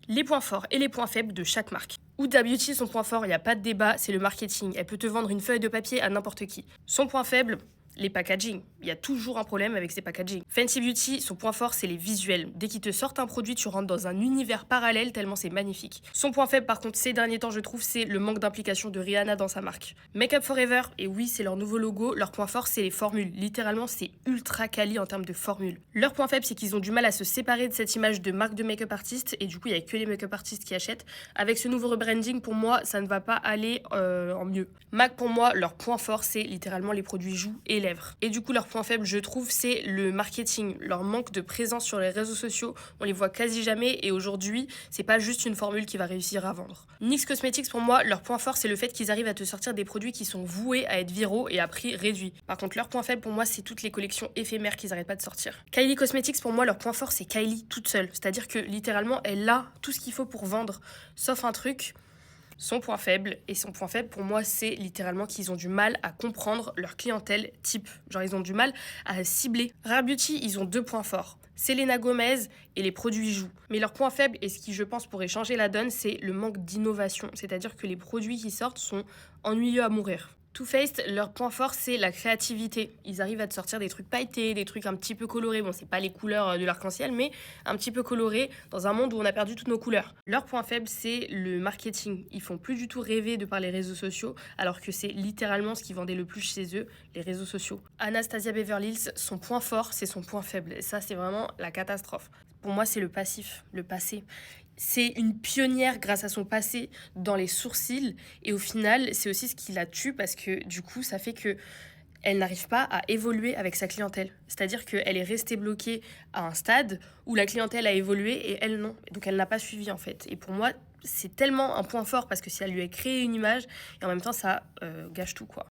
Les points forts et les points faibles de chaque marque. Huda Beauty, son point fort, il n'y a pas de débat, c'est le marketing. Elle peut te vendre une feuille de papier à n'importe qui. Son point faible, les packaging. Il y a toujours un problème avec ces packaging. Fenty Beauty, son point fort, c'est les visuels. Dès qu'ils te sortent un produit, tu rentres dans un univers parallèle tellement c'est magnifique. Son point faible, par contre, ces derniers temps, je trouve, c'est le manque d'implication de Rihanna dans sa marque. Make Up Forever, et oui, c'est leur nouveau logo. Leur point fort, c'est les formules. Littéralement, c'est ultra quali en termes de formules. Leur point faible, c'est qu'ils ont du mal à se séparer de cette image de marque de make-up artiste, et du coup, il n'y a que les make-up artistes qui achètent. Avec ce nouveau rebranding, pour moi, ça ne va pas aller en mieux. MAC, pour moi, leur point fort, c'est littéralement les produits joues et lèvres. Et du coup, leur point faible, je trouve, c'est le marketing, leur manque de présence sur les réseaux sociaux. On les voit quasi jamais et aujourd'hui, c'est pas juste une formule qui va réussir à vendre. NYX Cosmetics, pour moi, leur point fort, c'est le fait qu'ils arrivent à te sortir des produits qui sont voués à être viraux et à prix réduit. Par contre, leur point faible, pour moi, c'est toutes les collections éphémères qu'ils arrêtent pas de sortir. Kylie Cosmetics, pour moi, leur point fort, c'est Kylie toute seule. C'est-à-dire que littéralement, elle a tout ce qu'il faut pour vendre, sauf un truc. Son point faible, et son point faible pour moi c'est littéralement qu'ils ont du mal à comprendre leur clientèle type. Genre ils ont du mal à cibler. Rare Beauty, ils ont deux points forts. Selena Gomez et les produits joues. Mais leur point faible, et ce qui je pense pourrait changer la donne, c'est le manque d'innovation. C'est-à-dire que les produits qui sortent sont ennuyeux à mourir. Too Faced, leur point fort, c'est la créativité. Ils arrivent à te sortir des trucs pailletés, des trucs un petit peu colorés. Bon, c'est pas les couleurs de l'arc-en-ciel, mais un petit peu colorés dans un monde où on a perdu toutes nos couleurs. Leur point faible, c'est le marketing. Ils font plus du tout rêver de par les réseaux sociaux, alors que c'est littéralement ce qui vendait le plus chez eux, les réseaux sociaux. Anastasia Beverly Hills, son point fort, c'est son point faible. Et ça, c'est vraiment la catastrophe. Pour moi, c'est le passif, le passé. C'est une pionnière grâce à son passé dans les sourcils et au final, c'est aussi ce qui la tue parce que du coup, ça fait que elle n'arrive pas à évoluer avec sa clientèle. C'est-à-dire qu'elle est restée bloquée à un stade où la clientèle a évolué et elle non. Donc elle n'a pas suivi en fait. Et pour moi, c'est tellement un point fort parce que ça lui a créé une image et en même temps, ça gâche tout quoi.